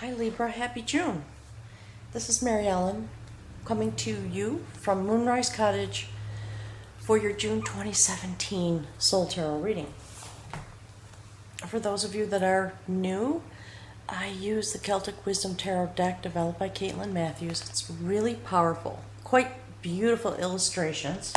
Hi Libra, happy June. This is Mary Ellen coming to you from Moonrise Cottage for your June 2017 Soul Tarot reading. For those of you that are new, I use the Celtic Wisdom Tarot deck developed by Caitlin Matthews. It's really powerful, quite beautiful illustrations.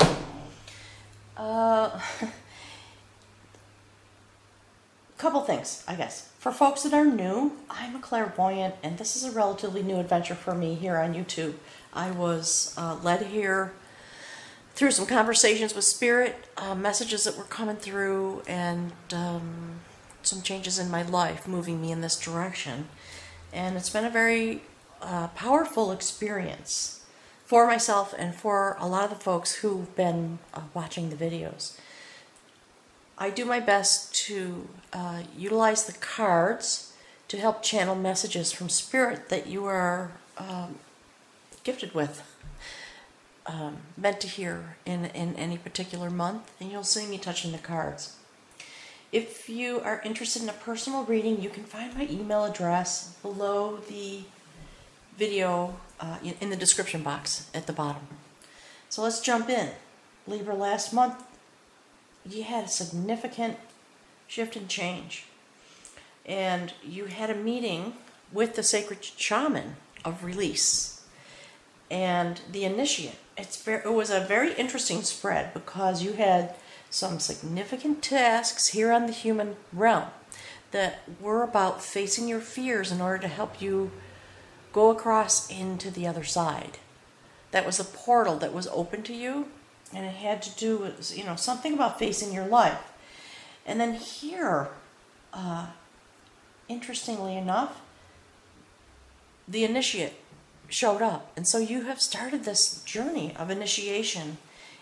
Couple things, I guess. For folks that are new, I'm a clairvoyant, and this is a relatively new adventure for me here on YouTube. I was led here through some conversations with Spirit, messages that were coming through, and some changes in my life moving me in this direction. And it's been a very powerful experience for myself and for a lot of the folks who've been watching the videos. I do my best to utilize the cards to help channel messages from Spirit that you are gifted with, meant to hear in any particular month, and you'll see me touching the cards. If you are interested in a personal reading, you can find my email address below the video in the description box at the bottom. So let's jump in. Libra, last month you had a significant shift and change, and you had a meeting with the sacred shaman of release and the initiate. It was a very interesting spread because you had some significant tasks here on the human realm that were about facing your fears in order to help you go across into the other side. That was a portal that was open to you, and it had to do with, something about facing your life. And then here, interestingly enough, the initiate showed up. And so you have started this journey of initiation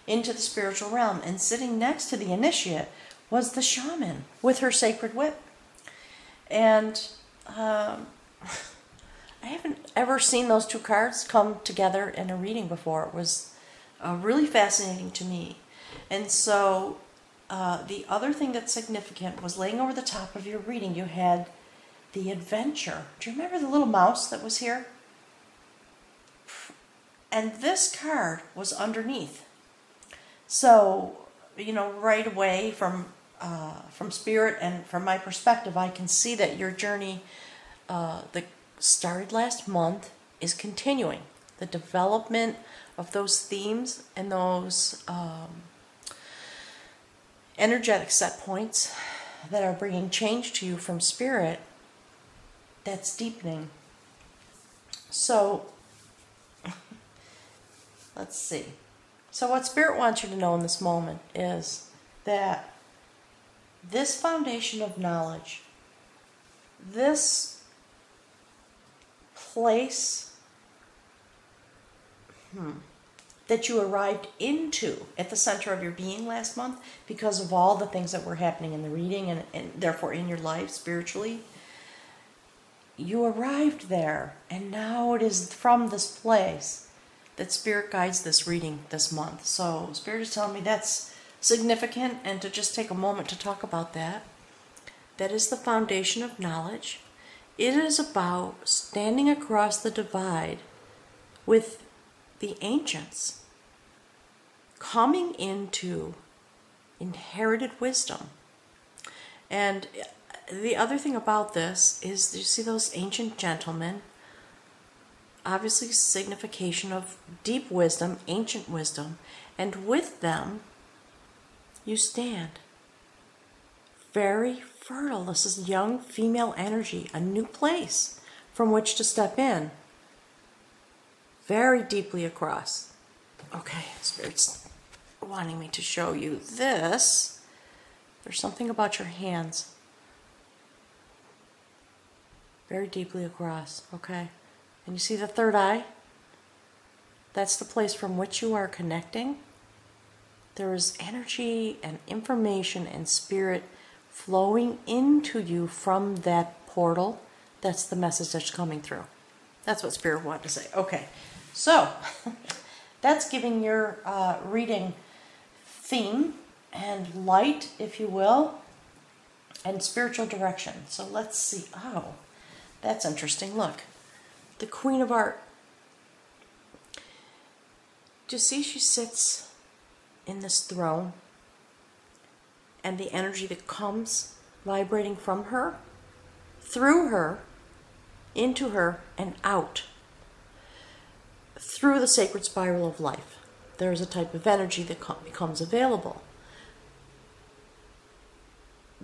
into the spiritual realm. And sitting next to the initiate was the shaman with her sacred whip. And I haven't ever seen those two cards come together in a reading before. It was really fascinating to me. And so the other thing that's significant was laying over the top of your reading, you had the adventure. Do you remember the little mouse that was here? And this card was underneath. So, right away from Spirit and from my perspective, I can see that your journey that started last month is continuing. The development of those themes and those energetic set points that are bringing change to you from Spirit, that's deepening. So, let's see. So what Spirit wants you to know in this moment is that this foundation of knowledge, this place that you arrived into at the center of your being last month because of all the things that were happening in the reading and therefore in your life spiritually, you arrived there, and now it is from this place that Spirit guides this reading this month. So Spirit is telling me that's significant, and to just take a moment to talk about that. That is the foundation of knowledge. It is about standing across the divide with the ancients, coming into inherited wisdom. And the other thing about this is, you see those ancient gentlemen, obviously signification of deep wisdom, ancient wisdom, and with them you stand. Very fertile. This is young female energy, a new place from which to step in. Very deeply across. Okay, Spirit's wanting me to show you this. There's something about your hands. Very deeply across, okay? And you see the third eye? That's the place from which you are connecting. There is energy and information and Spirit flowing into you from that portal. That's the message that's coming through. That's what Spirit wanted to say. Okay, so that's giving your reading theme and light, if you will, and spiritual direction. So let's see. Oh, That's interesting. Look, the Queen of Art. Do you see she sits in this throne? And the energy that comes vibrating from her, through her, into her, and out. Through the sacred spiral of life. There is a type of energy that becomes available.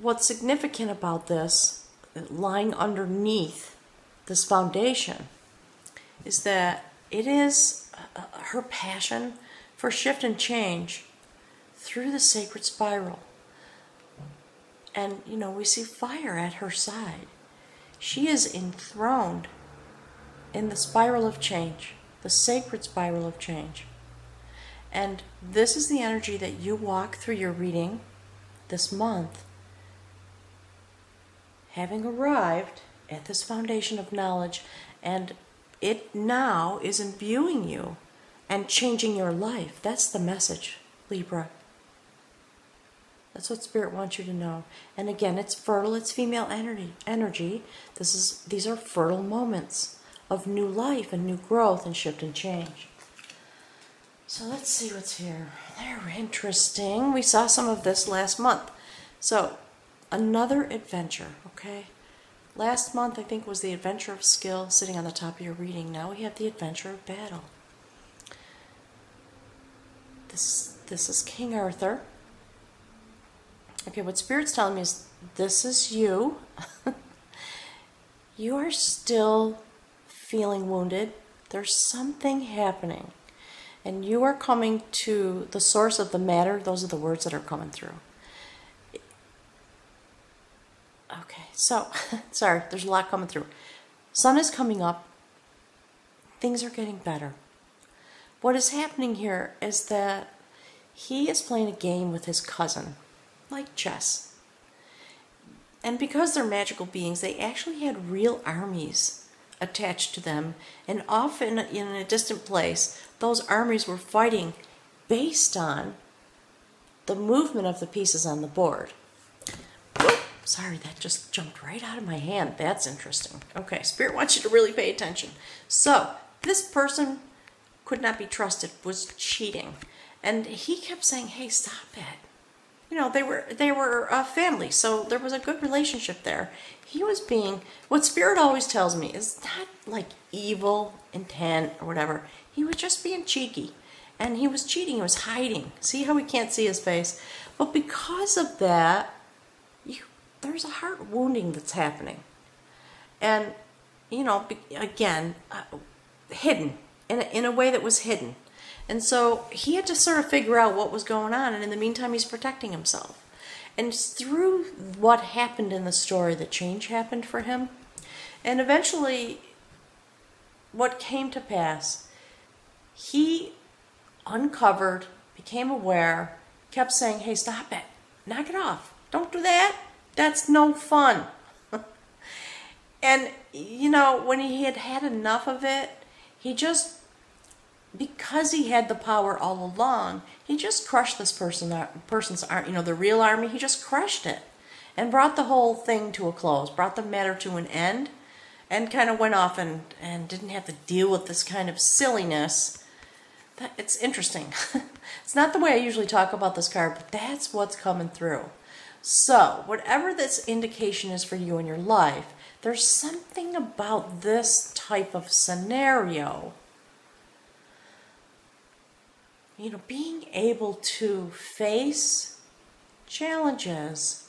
What's significant about this, lying underneath this foundation, is that it is her passion for shift and change through the sacred spiral. And, you know, we see fire at her side. She is enthroned in the spiral of change, the sacred spiral of change. And this is the energy that you walk through your reading this month, having arrived at this foundation of knowledge, and it now is imbuing you and changing your life. That's the message, Libra. That's what Spirit wants you to know. And again, it's fertile, it's female energy. These are fertile moments of new life and new growth and shift and change. So let's see what's here. They're interesting. We saw some of this last month. So, another adventure, okay? Last month, I think, was the adventure of skill sitting on the top of your reading. Now we have the adventure of battle. This is King Arthur. Okay, what Spirit's telling me is this is you. You are still feeling wounded. There's something happening. And you are coming to the source of the matter. Those are the words that are coming through. Okay, so, sorry, there's a lot coming through. Sun is coming up. Things are getting better. What is happening here is that he is playing a game with his cousin, like chess. And because they're magical beings, they actually had real armies attached to them, and often in a distant place, those armies were fighting based on the movement of the pieces on the board. Whoop, sorry, that just jumped right out of my hand. That's interesting. Okay, Spirit wants you to really pay attention. So, this person could not be trusted, was cheating. And he kept saying, hey, stop it. You know, they were a family, so there was a good relationship there. He was being, what Spirit always tells me is not like evil intent or whatever. He was just being cheeky. And he was cheating, he was hiding. See how we can't see his face? But because of that, there's a heart wounding that's happening. And, you know, again, hidden, in a way that was hidden. And so he had to sort of figure out what was going on, and in the meantime he's protecting himself. And it's through what happened in the story that change happened for him. And eventually, what came to pass, he uncovered, became aware, kept saying, hey, stop it. Knock it off. Don't do that. That's no fun. And, you know, when he had had enough of it, he just, because he had the power all along, he just crushed this person's, you know, the real army. He just crushed it and brought the whole thing to a close, brought the matter to an end, and kind of went off and didn't have to deal with this kind of silliness. It's interesting. It's not the way I usually talk about this card, but that's what's coming through. So, whatever this indication is for you in your life, there's something about this type of scenario, you know, being able to face challenges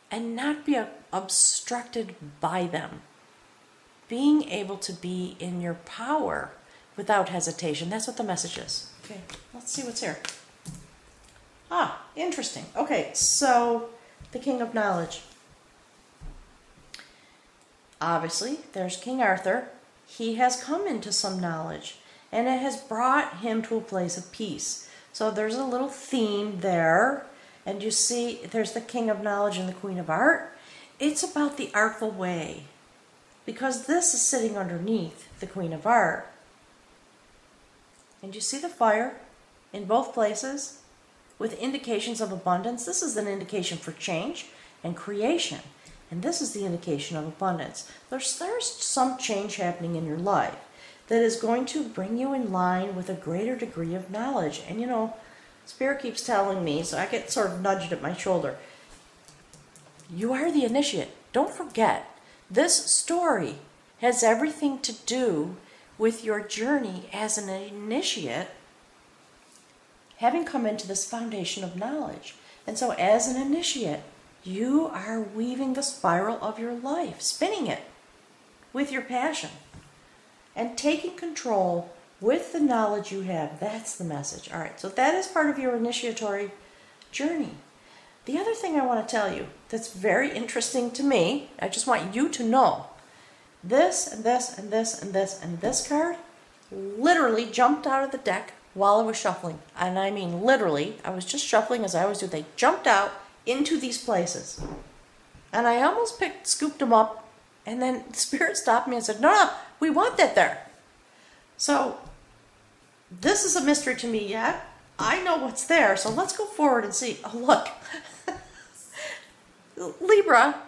and not be obstructed by them. Being able to be in your power without hesitation. That's what the message is. Okay, let's see what's here. Ah, interesting. Okay, so the King of Knowledge. Obviously, there's King Arthur. He has come into some knowledge, and it has brought him to a place of peace. So there's a little theme there, and you see there's the King of Knowledge and the Queen of Art. It's about the artful way, because this is sitting underneath the Queen of Art. And you see the fire in both places with indications of abundance. This is an indication for change and creation. And this is the indication of abundance. There's some change happening in your life that is going to bring you in line with a greater degree of knowledge. And you know, Spirit keeps telling me, so I get sort of nudged at my shoulder, you are the initiate. Don't forget, this story has everything to do with your journey as an initiate, having come into this foundation of knowledge. And so as an initiate, you are weaving the spiral of your life, spinning it with your passion, and taking control with the knowledge you have. That's the message. All right, so that is part of your initiatory journey. The other thing I want to tell you that's very interesting to me, I just want you to know, this and this and this and this and this card literally jumped out of the deck while I was shuffling. And I mean literally, I was just shuffling as I always do. They jumped out into these places. And I almost scooped them up, and then Spirit stopped me and said, no, we want that there. So this is a mystery to me yet. I know what's there, so let's go forward and see. Oh, look. Libra,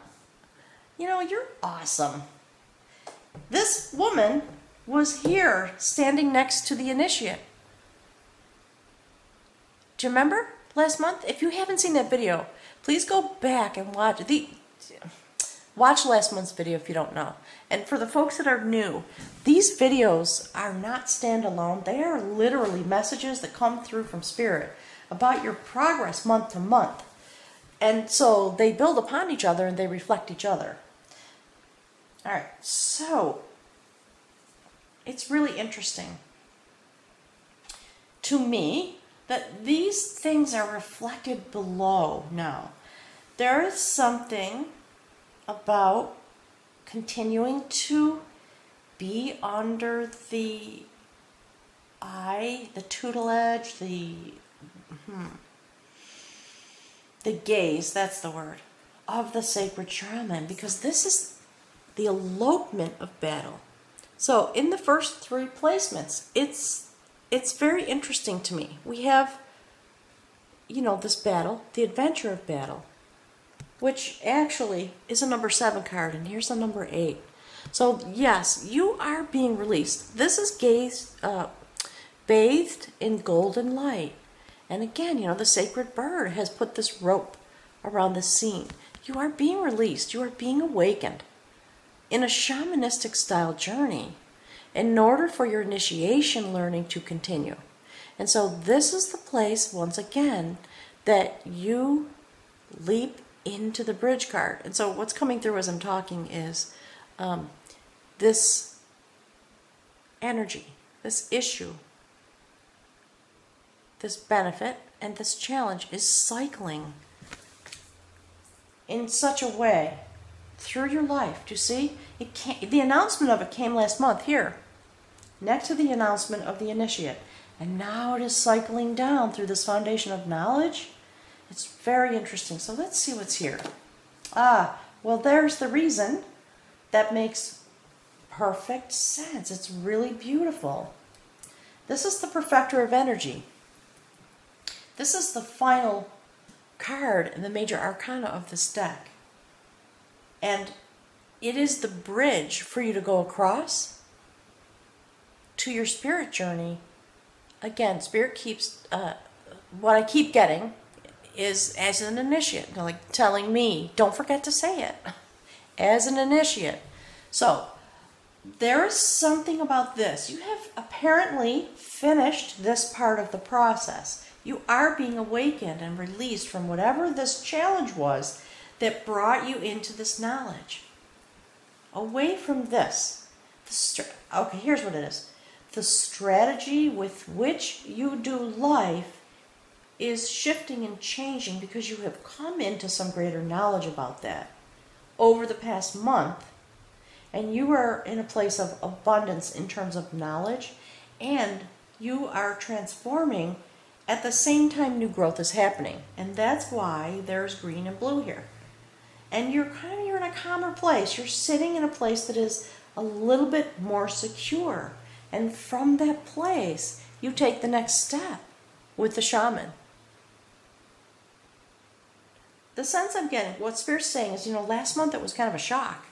you know, you're awesome. This woman was here standing next to the initiate. Do you remember last month? If you haven't seen that video, please go back and watch watch last month's video if you don't know. And for the folks that are new, these videos are not standalone. They are literally messages that come through from Spirit about your progress month to month. And so they build upon each other and they reflect each other. All right, so it's really interesting to me that these things are reflected below now. There is something about continuing to be under the eye, the tutelage, the gaze, that's the word, of the sacred shaman, because this is the elopement of battle. So in the first three placements, it's very interesting to me. We have, you know, this battle, the adventure of battle, which actually is a number 7 card, and here's a number 8. So yes, you are being released. This is bathed in golden light. And again, you know, the sacred bird has put this rope around the scene. You are being released. You are being awakened in a shamanistic style journey in order for your initiation learning to continue. And so this is the place, once again, that you leap into the bridge card. And so what's coming through as I'm talking is this energy, this issue, this benefit, and this challenge is cycling in such a way through your life. Do you see? The announcement of it came last month here, next to the announcement of the initiate. And now it is cycling down through this foundation of knowledge. It's very interesting. So let's see what's here. Well, there's the reason. That makes perfect sense. It's really beautiful. This is the Perfecter of Energy. This is the final card in the major arcana of this deck. And it is the bridge for you to go across to your spirit journey. Again, Spirit keeps, what I keep getting is as an initiate, like telling me, don't forget to say it, as an initiate. So, there is something about this. You have apparently finished this part of the process. You are being awakened and released from whatever this challenge was that brought you into this knowledge. Away from this. Okay, here's what it is. The strategy with which you do life is shifting and changing because you have come into some greater knowledge about that over the past month. And you are in a place of abundance in terms of knowledge, and you are transforming at the same time new growth is happening. And that's why there's green and blue here. And you're in a calmer place. You're sitting in a place that is a little bit more secure. And from that place, you take the next step with the shaman. the sense I'm getting, what Spirit's saying is, last month it was kind of a shock.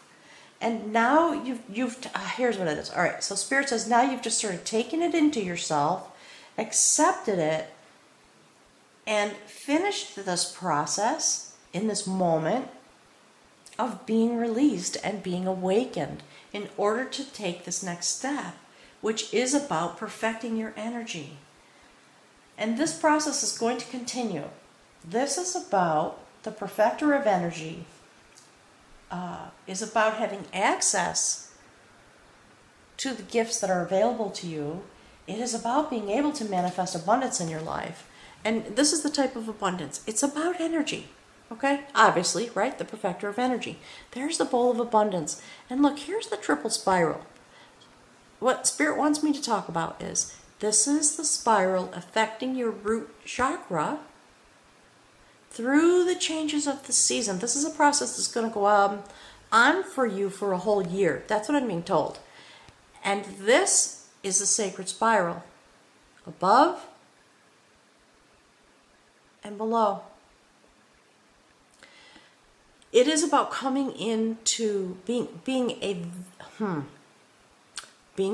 And now here's what it is. All right, so Spirit says now you've just sort of taken it into yourself, accepted it, and finished this process in this moment of being released and being awakened in order to take this next step, which is about perfecting your energy. And this process is going to continue. This is about the perfecter of energy, is about having access to the gifts that are available to you. It is about being able to manifest abundance in your life. And this is the type of abundance. It's about energy. Okay? Obviously, right? The perfecter of energy. There's the bowl of abundance. And look, here's the triple spiral. What Spirit wants me to talk about is, this is the spiral affecting your root chakra through the changes of the season. This is a process that's going to go on for you for a whole year. That's what I'm being told. And this is the sacred spiral. Above and below. It is about coming into being a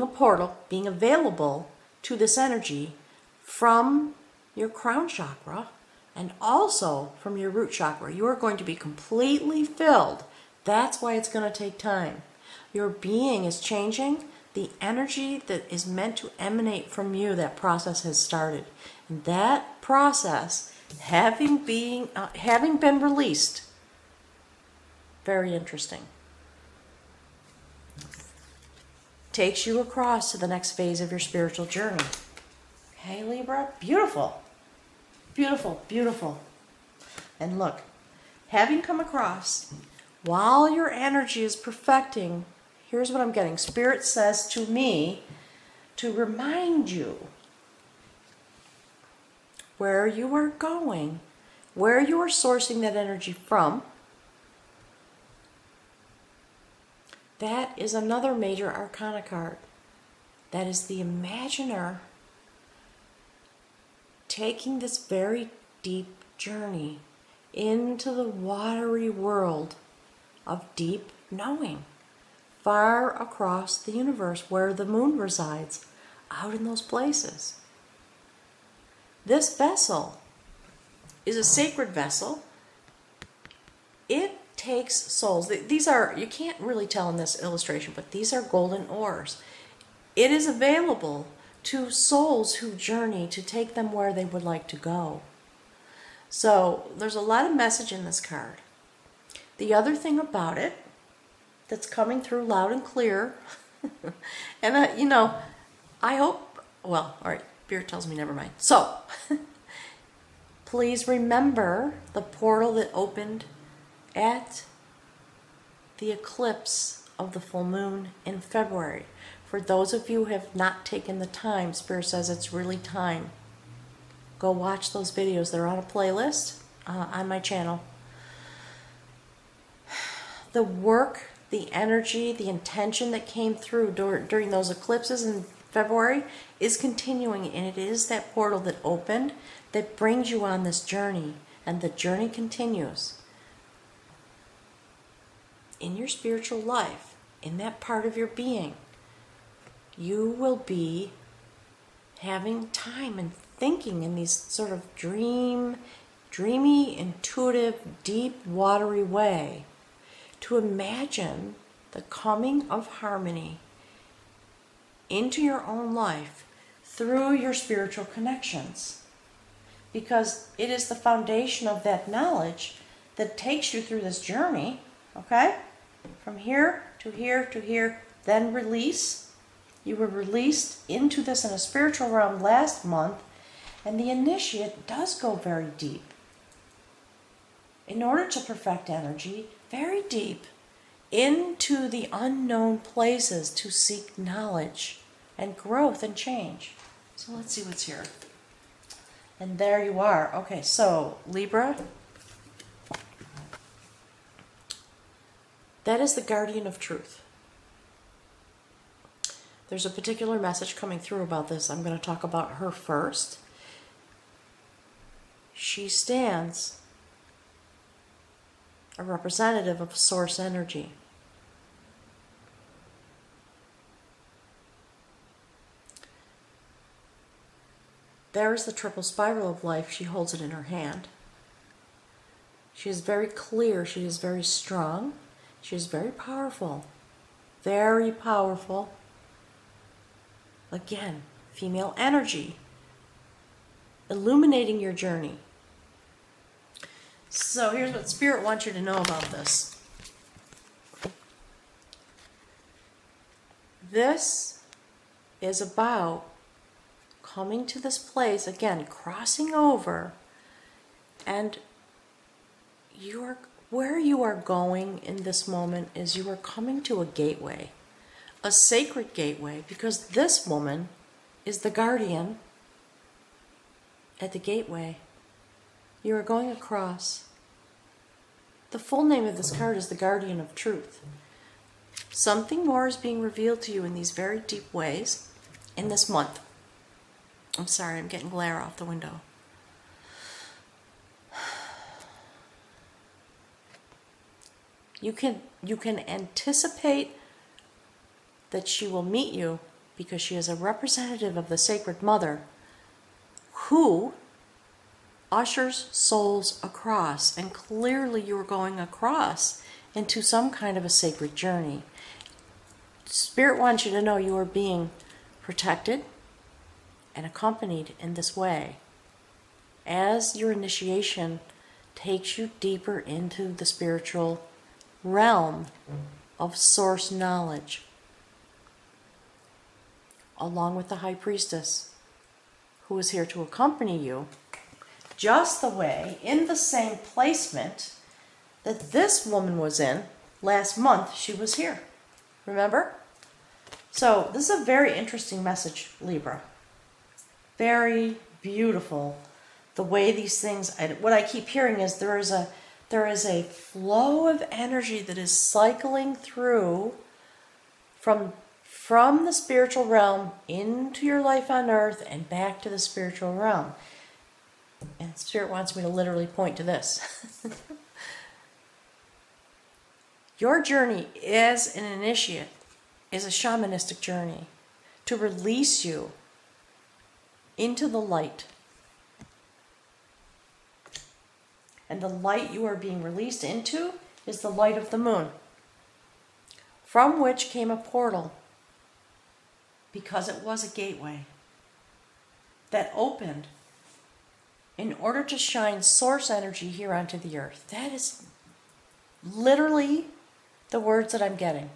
portal, being available to this energy from your crown chakra and also from your root chakra. You are going to be completely filled. That's why it's going to take time. Your being is changing. The energy that is meant to emanate from you, that process has started. And that process, having been released, very interesting, takes you across to the next phase of your spiritual journey. Okay, Libra? Beautiful. Beautiful, beautiful. And look, having come across, while your energy is perfecting, here's what I'm getting. Spirit says to me to remind you where you are going, where you are sourcing that energy from. That is another major arcana card. That is the Imaginer taking this very deep journey into the watery world of deep knowing, far across the universe where the moon resides, out in those places. This vessel is a sacred vessel. It takes souls. These are, you can't really tell in this illustration, but these are golden ores. It is available to souls who journey to take them where they would like to go. So there's a lot of message in this card. The other thing about it that's coming through loud and clear, and I hope, well, all right, Spirit tells me never mind. So please remember the portal that opened at the eclipse of the full moon in February. For those of you who have not taken the time, Spirit says it's really time. Go watch those videos. They're on a playlist on my channel. The work, the energy, the intention that came through during those eclipses in February is continuing, and it is that portal that opened that brings you on this journey, and the journey continues. In your spiritual life, in that part of your being, you will be having time and thinking in these sort of dreamy, intuitive, deep, watery way to imagine the coming of harmony into your own life through your spiritual connections. Because it is the foundation of that knowledge that takes you through this journey, okay? From here to here to here, then release. You were released into this in a spiritual realm last month, and the initiate does go very deep. In order to perfect energy, very deep into the unknown places to seek knowledge and growth and change. So let's see what's here. And there you are. Okay, so Libra, that is the guardian of truth. There's a particular message coming through about this. I'm going to talk about her first. She stands a representative of source energy. There is the triple spiral of life. She holds it in her hand. She is very clear. She is very strong. She is very powerful. Very powerful. Again, female energy. Illuminating your journey. So here's what Spirit wants you to know about this. This is about coming to this place, again, crossing over, and where you are going in this moment is you are coming to a gateway, a sacred gateway, because this woman is the guardian at the gateway. You are going across. The full name of this card is the Guardian of Truth. Something more is being revealed to you in these very deep ways in this month. I'm sorry, I'm getting glare off the window. You can anticipate that she will meet you because she is a representative of the Sacred Mother who ushers souls across, and clearly you are going across into some kind of a sacred journey. Spirit wants you to know you are being protected and accompanied in this way as your initiation takes you deeper into the spiritual realm of source knowledge, along with the High Priestess, who is here to accompany you, just the way, in the same placement that this woman was in last month. She was here. Remember? So this is a very interesting message, Libra. Very beautiful. The way these things, what I keep hearing is there is a flow of energy that is cycling through from the spiritual realm into your life on earth and back to the spiritual realm. And Spirit wants me to literally point to this. Your journey as an initiate is a shamanistic journey to release you into the light. And the light you are being released into is the light of the moon, from which came a portal, because it was a gateway that opened in order to shine source energy here onto the earth. That is literally the words that I'm getting.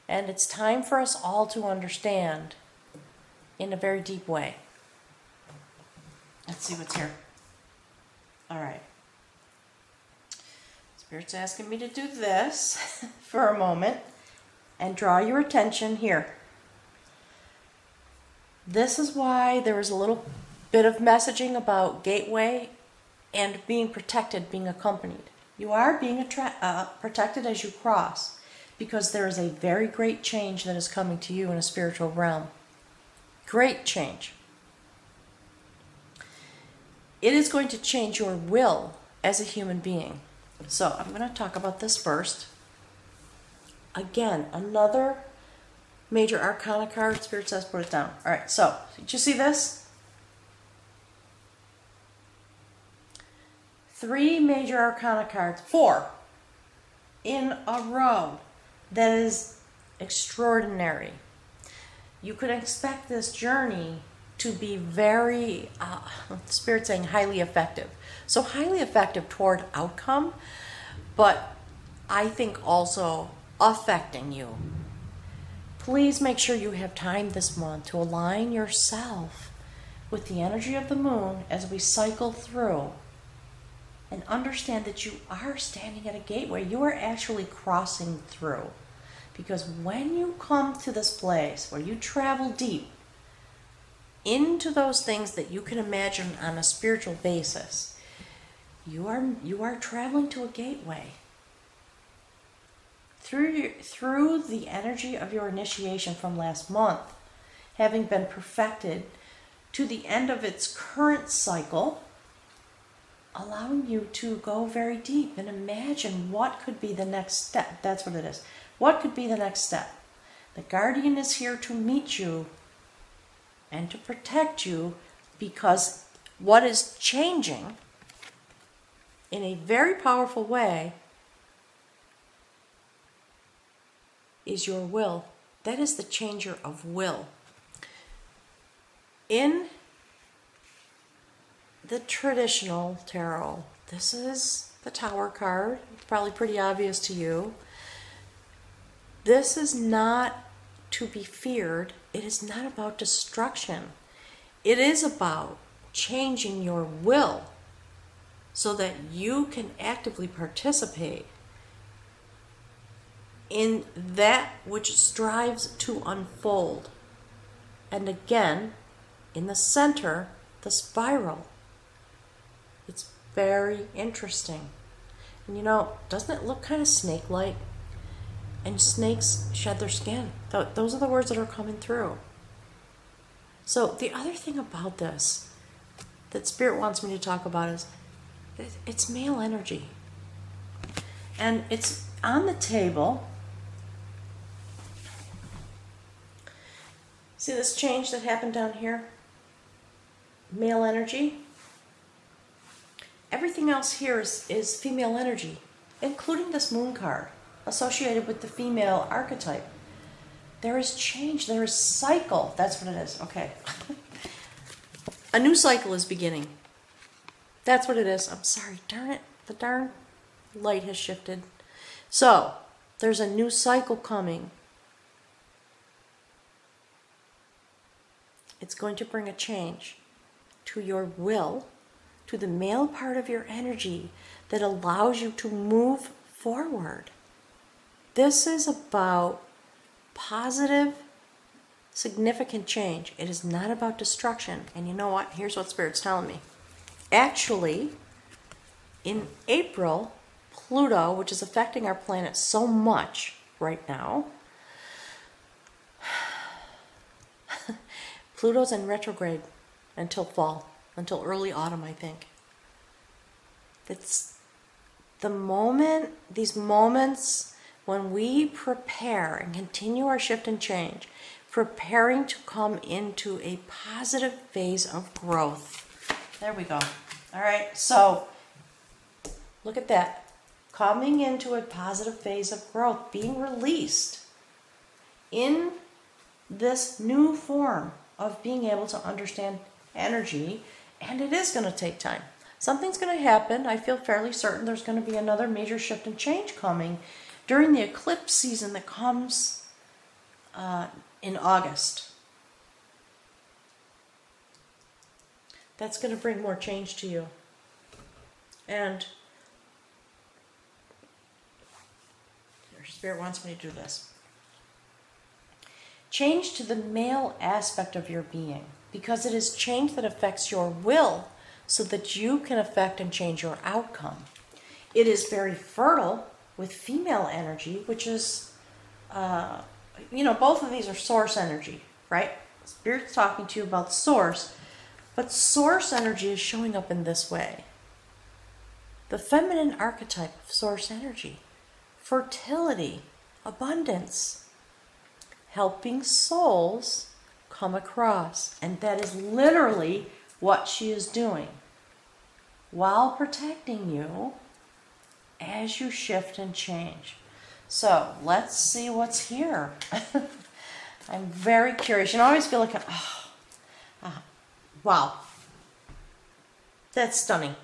And it's time for us all to understand in a very deep way. Let's see what's here. All right. Spirit's asking me to do this for a moment and draw your attention here. This is why there is a little bit of messaging about gateway and being protected, being accompanied. You are being protected as you cross, because there is a very great change that is coming to you in a spiritual realm. Great change. It is going to change your will as a human being. So I'm going to talk about this first. Again, another major arcana card. Spirit says put it down. All right, so did you see this? 3 major arcana cards, 4 in a row. That is extraordinary. You could expect this journey to be very, Spirit's saying highly effective. So highly effective toward outcome, but I think also affecting you. Please make sure you have time this month to align yourself with the energy of the moon as we cycle through. And understand that you are standing at a gateway. You are actually crossing through. Because when you come to this place where you travel deep into those things that you can imagine on a spiritual basis, you are traveling to a gateway. Through the energy of your initiation from last month, having been perfected to the end of its current cycle, allowing you to go very deep and imagine what could be the next step. That's what it is. What could be the next step? The guardian is here to meet you and to protect you, because what is changing in a very powerful way is your will. That is the changer of will. In the traditional tarot, this is the Tower card. It's probably pretty obvious to you. This is not to be feared. It is not about destruction. It is about changing your will so that you can actively participate in that which strives to unfold. And again, in the center, the spiral. It's very interesting. And you know, doesn't it look kind of snake-like? And snakes shed their skin. Those are the words that are coming through. So the other thing about this that Spirit wants me to talk about is it's male energy. And it's on the table. See this change that happened down here? Male energy. Everything else here is female energy, including this moon card associated with the female archetype. There is change, there is cycle. That's what it is. Okay. A new cycle is beginning. That's what it is. I'm sorry, darn it. The darn light has shifted. So, there's a new cycle coming. It's going to bring a change to your will, to the male part of your energy that allows you to move forward. This is about positive, significant change. It is not about destruction. And you know what? Here's what Spirit's telling me. Actually, in April, Pluto, which is affecting our planet so much right now, Pluto's in retrograde until fall, until early autumn, I think. It's the moment, these moments when we prepare and continue our shift and change, preparing to come into a positive phase of growth. There we go. All right, so look at that. Coming into a positive phase of growth, being released in this new form of being able to understand energy, and it is going to take time. Something's going to happen. I feel fairly certain there's going to be another major shift and change coming during the eclipse season that comes in August. That's going to bring more change to you. And your Spirit wants me to do this. Change to the male aspect of your being, because it is change that affects your will so that you can affect and change your outcome. It is very fertile with female energy, which is, both of these are source energy, right? Spirit's talking to you about source, but source energy is showing up in this way. The feminine archetype of source energy, fertility, abundance, helping souls come across. And that is literally what she is doing while protecting you as you shift and change. So let's see what's here. I'm very curious. I always feel like, wow, that's stunning.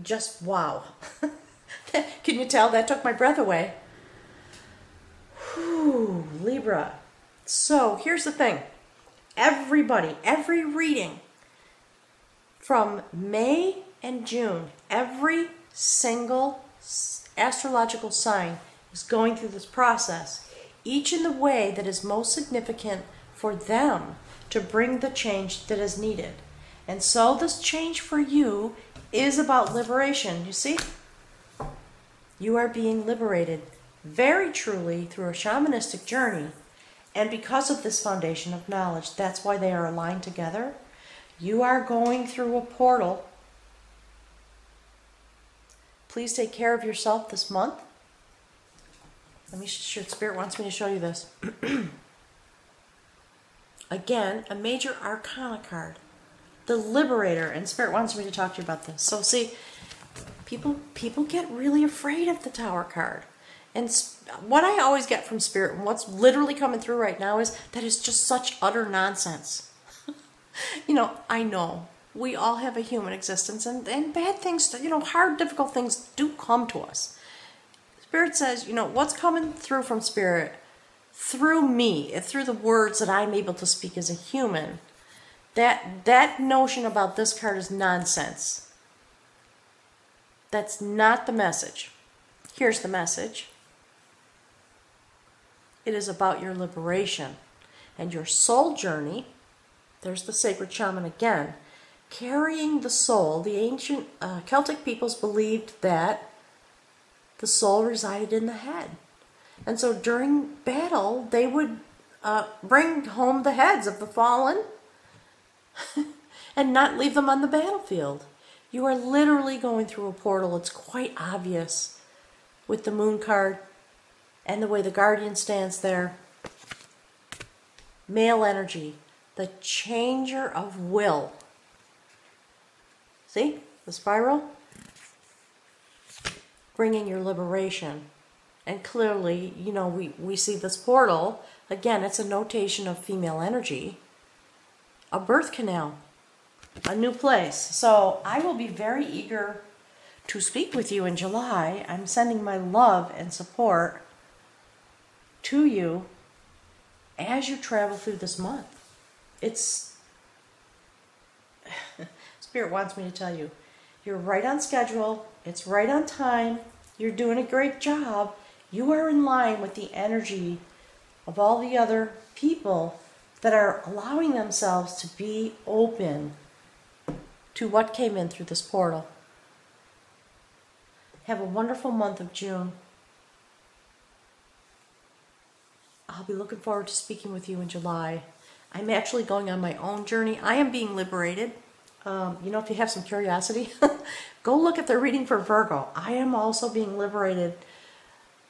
Just wow. Can you tell? That took my breath away. Whew, Libra. So here's the thing. Everybody, every reading from May and June, every single astrological sign is going through this process, each in the way that is most significant for them to bring the change that is needed. And so this change for you is about liberation. You see? You are being liberated very truly through a shamanistic journey, And because of this foundation of knowledge, that's why they are aligned together. You are going through a portal. Please take care of yourself this month. Let me sure Spirit wants me to show you this. Again, a major arcana card. The Liberator. And Spirit wants me to talk to you about this. So see, people get really afraid of the Tower card. And what I always get from Spirit, and what's literally coming through right now, is that it's just such utter nonsense. You know, I know we all have a human existence, and bad things, you know, hard, difficult things do come to us. Spirit says, you know, what's coming through from Spirit, through me, through the words that I'm able to speak as a human, that notion about this card is nonsense. That's not the message. Here's the message. It is about your liberation and your soul journey. There's the sacred shaman again. Carrying the soul. The ancient Celtic peoples believed that the soul resided in the head. And so during battle, they would bring home the heads of the fallen and not leave them on the battlefield. You are literally going through a portal. It's quite obvious with the moon card and the way the guardian stands there. Male energy, the changer of will. See the spiral? Bringing your liberation. And clearly, you know, we see this portal. Again, it's a notation of female energy. A birth canal. A new place. So I will be very eager to speak with you in July. I'm sending my love and support to you as you travel through this month. It's Spirit wants me to tell you, you're right on schedule. It's right on time. You're doing a great job. You are in line with the energy of all the other people that are allowing themselves to be open to what came in through this portal. Have a wonderful month of June. I'll be looking forward to speaking with you in July. I'm actually going on my own journey. I am being liberated. You know, if you have some curiosity, go look at the reading for Virgo. I am also being liberated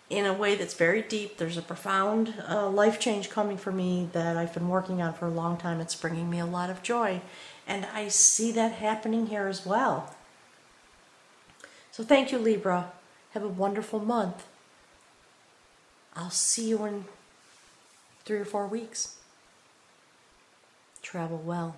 in a way that's very deep. There's a profound life change coming for me that I've been working on for a long time. It's bringing me a lot of joy. And I see that happening here as well. So thank you, Libra. Have a wonderful month. I'll see you in 3 or 4 weeks. Travel well.